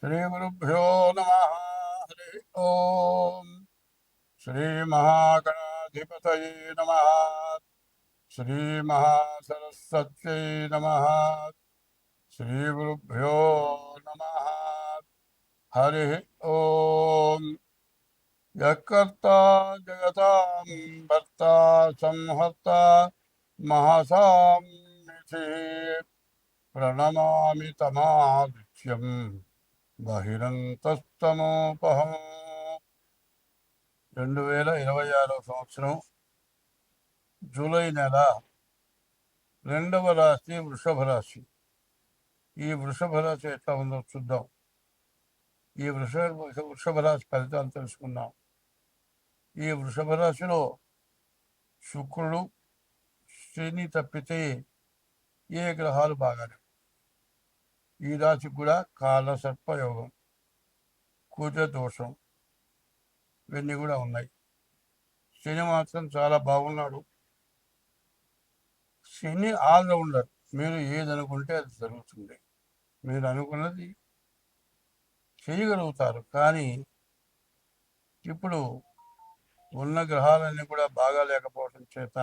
श्रीगुरुभ्यो नमः। हरि ओम। श्रीमहागणाधिपतये नमः। श्रीमहासरस्वत्यै नमः। श्रीगुरुभ्यो नमः। हरि ओम। यत्कर्ता जगतां भर्ता संहर्ता महसां निधिः प्रणमामि तमादित्यम् బహిరంతస్తమోపహం. 2026 సంవత్సరం జూలై నెల 2వ రాశి వృషభ రాశి. ఈ వృషభ రాశి ఎట్లా ఉందో చూద్దాం. ఈ వృషభ రాశి ఫలితాలు తెలుసుకుందాం. ఈ వృషభ రాశిలో శుక్రుడు శని తప్పితే ఏ గ్రహాలు బాగానే. ఈ రాశికి కూడా కాల సర్పయోగం, కుజ దోషం ఇవన్నీ కూడా ఉన్నాయి. శని మాత్రం చాలా బాగున్నాడు. శని ఆల్రౌండర్. మీరు ఏది అనుకుంటే అది జరుగుతుంది. మీరు అనుకున్నది చేయగలుగుతారు. కానీ ఇప్పుడు ఉన్న గ్రహాలన్నీ కూడా బాగా లేకపోవడం చేత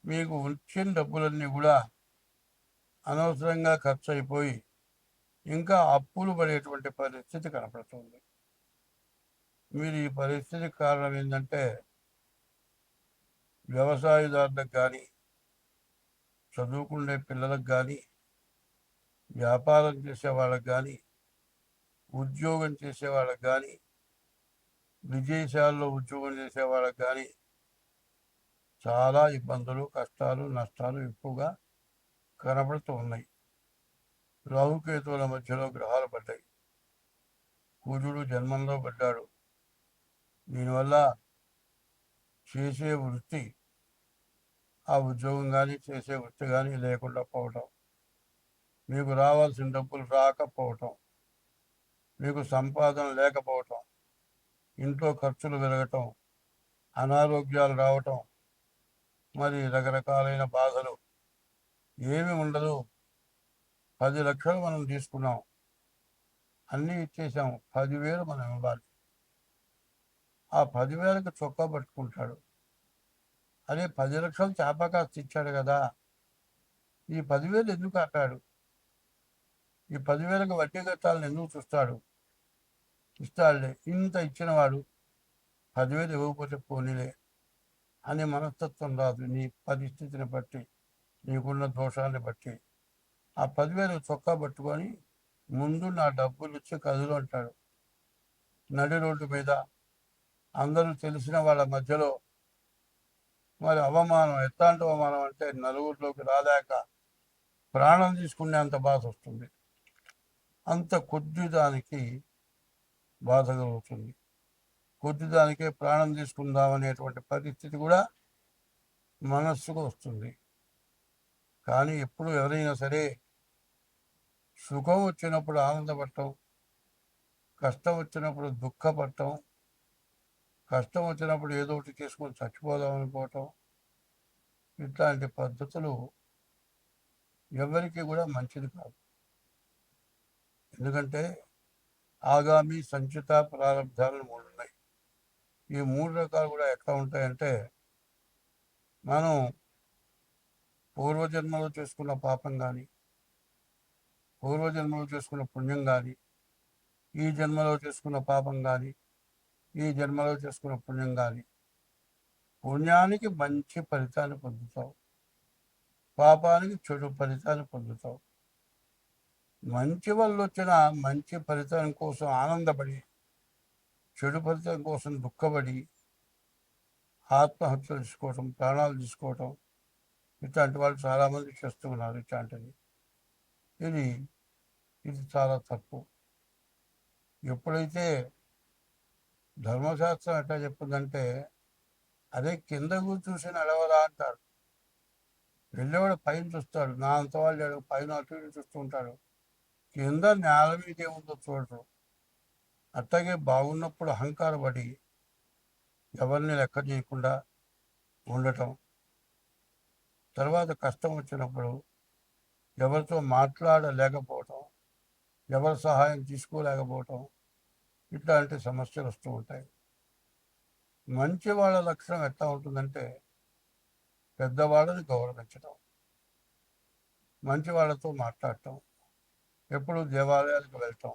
మీకు వచ్చిన డబ్బులన్నీ కూడా అనవసరంగా ఖర్చు అయిపోయి ఇంకా అప్పులు పడేటువంటి పరిస్థితి కనపడుతుంది. మీరు ఈ పరిస్థితికి కారణం ఏంటంటే వ్యవసాయదారులకు కానీ, చదువుకునే పిల్లలకు కానీ, వ్యాపారం చేసే వాళ్ళకి కానీ, ఉద్యోగం చేసే వాళ్ళకి కానీ, విదేశాల్లో ఉద్యోగం చేసే వాళ్ళకి కానీ చాలా ఇబ్బందులు, కష్టాలు, నష్టాలు ఎక్కువగా కనబడుతూ ఉన్నాయి. రాహుకేతువుల మధ్యలో గ్రహాలు పడ్డాయి. కుజుడు జన్మంలో పడ్డాడు. దీనివల్ల చేసే వృత్తి, ఆ ఉద్యోగం కానీ చేసే వృత్తి కానీ లేకుండా పోవటం, మీకు రావాల్సిన డబ్బులు రాకపోవటం, మీకు సంపాదన లేకపోవటం, ఇంట్లో ఖర్చులు పెరగటం, అనారోగ్యాలు రావటం, మరి రకరకాలైన బాధలు. ఏమి ఉండదు. 10 లక్షలు మనం తీసుకున్నాం, అన్నీ ఇచ్చేసాం, 10,000 మనం ఇవ్వాలి. ఆ 10,000కి చొక్కా పట్టుకుంటాడు. అదే 10 లక్షలు చేపకాస్త ఇచ్చాడు కదా, ఈ 10,000 ఎందుకు ఆపాడు? ఈ 10,000కి వడ్డీ కట్టాలని ఎందుకు చూస్తాడు? ఇస్తాడులే, ఇంత ఇచ్చినవాడు 10,000 ఇవ్వకపోతే పోనీలే అనే మనస్తత్వం రాదు. నీ పరిస్థితిని బట్టి, నీకున్న దోషాన్ని బట్టి ఆ 10,000 చొక్కా పట్టుకొని ముందు నా డబ్బులు ఇచ్చి కదులు అంటాడు. నడి రోడ్డు మీద అందరూ తెలిసిన వాళ్ళ మధ్యలో మరి అవమానం. ఎట్లాంటి అవమానం అంటే నలుగురిలోకి రాలేక ప్రాణం తీసుకునేంత బాధ వస్తుంది. అంత కొద్ది దానికి బాధ కలుగుతుంది. కొద్దిదానికే ప్రాణం తీసుకుందామనేటువంటి పరిస్థితి కూడా మనస్సుకు వస్తుంది. కానీ ఎప్పుడు ఎవరైనా సరే సుఖం వచ్చినప్పుడు ఆనందపడటం, కష్టం వచ్చినప్పుడు దుఃఖపడటం, కష్టం వచ్చినప్పుడు ఏదో ఒకటి చేసుకొని చచ్చిపోదామనుకోవటం, ఇట్లాంటి పద్ధతులు ఎవరికి కూడా మంచిది కాదు. ఎందుకంటే ఆగామి, సంచిత, ప్రారంధాలు 3 ఉన్నాయి. ఈ 3 రకాలు కూడా ఎట్లా ఉంటాయంటే, మనం పూర్వజన్మలో చేసుకున్న పాపం కానీ, పూర్వజన్మలో చేసుకున్న పుణ్యం కానీ, ఈ జన్మలో చేసుకున్న పాపం కానీ, ఈ జన్మలో చేసుకున్న పుణ్యం కానీ, పుణ్యానికి మంచి ఫలితాన్ని పొందుతావు, పాపానికి చెడు ఫలితాన్ని పొందుతావు. మంచి వల్ల వచ్చిన మంచి ఫలితం కోసం ఆనందపడి, చెడు ఫలితం కోసం దుఃఖపడి ఆత్మహత్యలు తీసుకోవటం, ప్రాణాలు తీసుకోవటం, ఇట్లాంటి వాళ్ళు చాలామంది చేస్తూ ఉన్నారు. ఇట్లాంటివి ఇది చాలా తప్పు. ఎప్పుడైతే ధర్మశాస్త్రం ఎట్లా చెప్పిందంటే, అదే కిందకు చూసి నడవరా అంటారు. వెళ్ళేవాడు పైన చూస్తాడు, నా అంత వాళ్ళు పైన అటు ఇటు చూస్తూ ఉంటాడు. కింద నేల మీద ఏముందో చూడరు. అట్లాగే బాగున్నప్పుడు అహంకారపడి ఎవరిని లెక్క చేయకుండా ఉండటం, తర్వాత కష్టం వచ్చినప్పుడు ఎవరితో మాట్లాడలేకపోవటం, ఎవరి సహాయం తీసుకోలేకపోవటం, ఇట్లాంటి సమస్యలు వస్తూ ఉంటాయి. మంచి వాళ్ళ లక్షణం ఎట్లా ఉంటుందంటే పెద్దవాళ్ళని గౌరవించడం, మంచి వాళ్ళతో మాట్లాడటం, ఎప్పుడు దేవాలయాలకు వెళ్ళటం,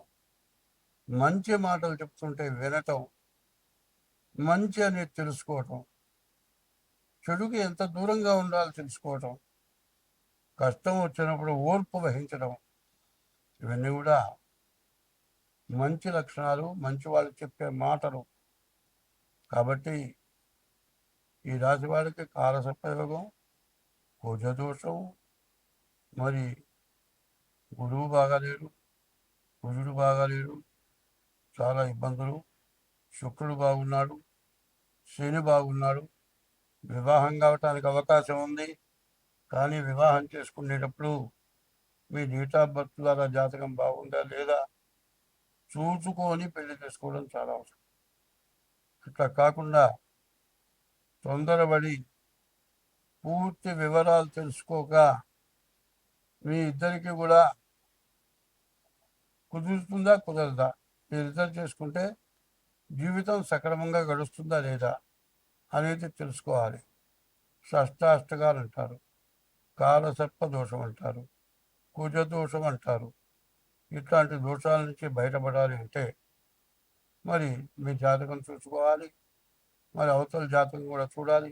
మంచి మాటలు చెప్తుంటే వినటం, మంచి అనేది తెలుసుకోవటం, చెడుకి ఎంత దూరంగా ఉండాలో తెలుసుకోవటం, కష్టం వచ్చినప్పుడు ఓర్పు వహించడం, ఇవన్నీ కూడా మంచి లక్షణాలు, మంచి వాళ్ళు చెప్పే మాటలు. కాబట్టి ఈ రాశి వాడికి కాలసర్పయోగం, కుజదోషం, మరి గురువు బాగాలేడు, కుజుడు బాగాలేడు, చాలా ఇబ్బందులు. శుక్రుడు బాగున్నాడు, శని బాగున్నాడు. వివాహం కావటానికి అవకాశం ఉంది, కానీ వివాహం చేసుకునేటప్పుడు మీ డేట్ ఆఫ్ బర్త్ ద్వారా జాతకం బాగుందా లేదా చూసుకొని పెళ్లి చేసుకోవడం చాలా అవసరం. ఇట్లా కాకుండా తొందరపడి పూర్తి వివరాలు తెలుసుకోక మీ ఇద్దరికి కూడా కుదురుతుందా కుదరదా, మీరిద్దరు చేసుకుంటే జీవితం సక్రమంగా గడుస్తుందా లేదా అనేది తెలుసుకోవాలి. షష్టాష్టకాలు అంటారు, కాలసర్ప దోషం అంటారు, కుజ దోషం అంటారు. ఇట్లాంటి దోషాల నుంచి బయటపడాలి అంటే మరి మీ జాతకం చూసుకోవాలి, మరి అవతల జాతకం కూడా చూడాలి.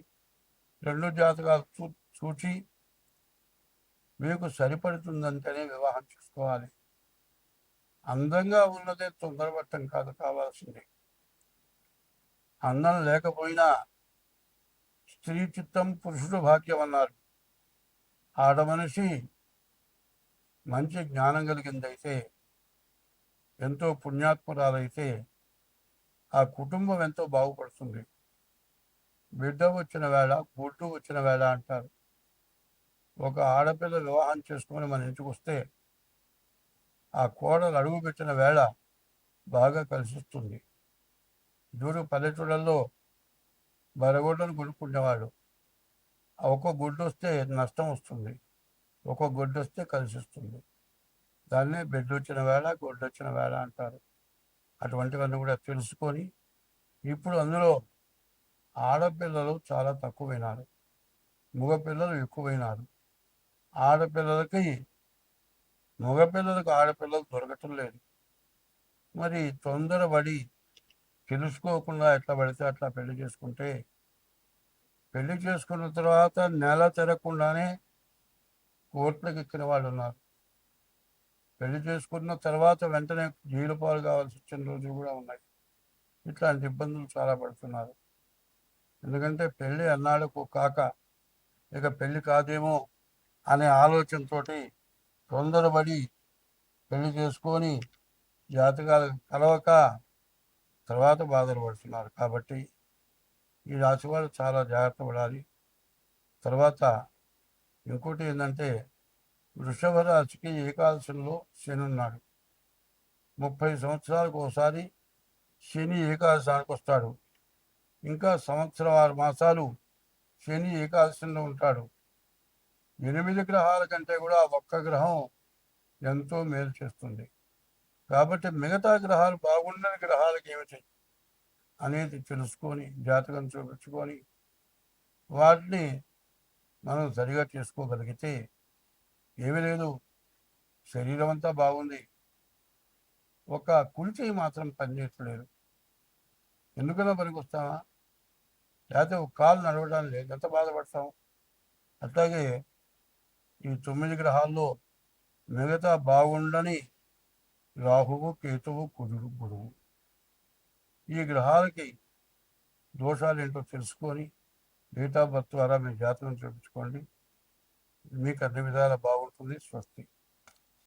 రెండు జాతకాలు చూచి మీకు సరిపడుతుందంటేనే వివాహం చేసుకోవాలి. అందంగా ఉన్నదే తొందరపడటం కాదు కావాల్సింది. అందం లేకపోయినా స్త్రీ చిత్తం పురుషుడు భాగ్యం అన్నారు. ఆడ మనిషి మంచి జ్ఞానం కలిగిందైతే, ఎంతో పుణ్యాత్మురాలైతే ఆ కుటుంబం ఎంతో బాగుపడుతుంది. బిడ్డ వచ్చిన వేళ గుడ్డు వచ్చిన వేళ అంటారు. ఒక ఆడపిల్ల వివాహం చేసుకుని మన ఇంటికి వస్తే ఆ కోడలు అడుగు పెట్టిన వేళ బాగా కలిసిస్తుంది. దూరు పల్లెటూళ్ళల్లో బరగొడ్డను కొనుక్కునేవాడు. ఒక గుడ్డు వస్తే నష్టం వస్తుంది, ఒక గుడ్డు వస్తే కలిసిస్తుంది. దాన్నే బిడ్డ వచ్చిన వేళ గుడ్డు వచ్చిన వేళ అంటారు. అటువంటివన్నీ కూడా తెలుసుకొని, ఇప్పుడు అందులో ఆడపిల్లలు చాలా తక్కువైనారు, మగపిల్లలు ఎక్కువైనారు. మగపిల్లలకు ఆడపిల్లలు దొరకటం లేదు. మరి తొందరపడి తెలుసుకోకుండా ఎట్లా పడితే అట్లా పెళ్లి చేసుకుంటే, పెళ్లి చేసుకున్న తర్వాత నెల తిరగకుండానే కోర్టులకు ఎక్కిన వాళ్ళు ఉన్నారు. పెళ్లి చేసుకున్న తర్వాత వెంటనే జైలు పాలు కావాల్సి వచ్చిన రోజులు కూడా ఉన్నాయి. ఇట్లాంటి ఇబ్బందులు చాలా పడుతున్నారు. ఎందుకంటే పెళ్ళి అన్నాళ్ళకు కాక ఇక పెళ్లి కాదేమో అనే ఆలోచనతో తొందరపడి పెళ్లి చేసుకొని జాతకాలు కలవక తర్వాత బాధలు పడుతున్నారు. కాబట్టి ఈ రాశి వాళ్ళు చాలా జాగ్రత్త పడాలి. తర్వాత ఇంకోటి ఏంటంటే, వృషభ రాశికి ఏకాదశంలో శని ఉన్నాడు. 30 సంవత్సరాలకు ఒకసారి శని ఏకాదశానికి వస్తాడు. ఇంకా సంవత్సరం 6 మాసాలు శని ఏకాదశంలో ఉంటాడు. 8 గ్రహాల కంటే కూడా ఒక్క గ్రహం ఎంతో మేలు చేస్తుంది. కాబట్టి మిగతా గ్రహాలు బాగుండని గ్రహాలకి ఏమిటి అనేది తెలుసుకొని జాతకం చూపించుకొని వాటిని మనం సరిగా చేసుకోగలిగితే ఏమీ లేదు, శరీరం అంతా బాగుంది, ఒక కుడి చేయి మాత్రం పనిచేయట్లేదు. ఎందుకన్నా పనికి వస్తామా? లేకపోతే ఒక కాలు నడవడానికి లేదు, ఎంత బాధపడతాం. అట్లాగే ఈ 9 గ్రహాల్లో మిగతా బాగుండని రాహువు, కేతువు, కుజుడు, గురువు, ఈ గ్రహాలకి దోషాలు ఏంటో తెలుసుకొని డేట్ ఆఫ్ బర్త్ ద్వారా మీ జాతకం చూపించుకోండి. మీకు అన్ని విధాలా బాగుంటుంది. స్వస్తి.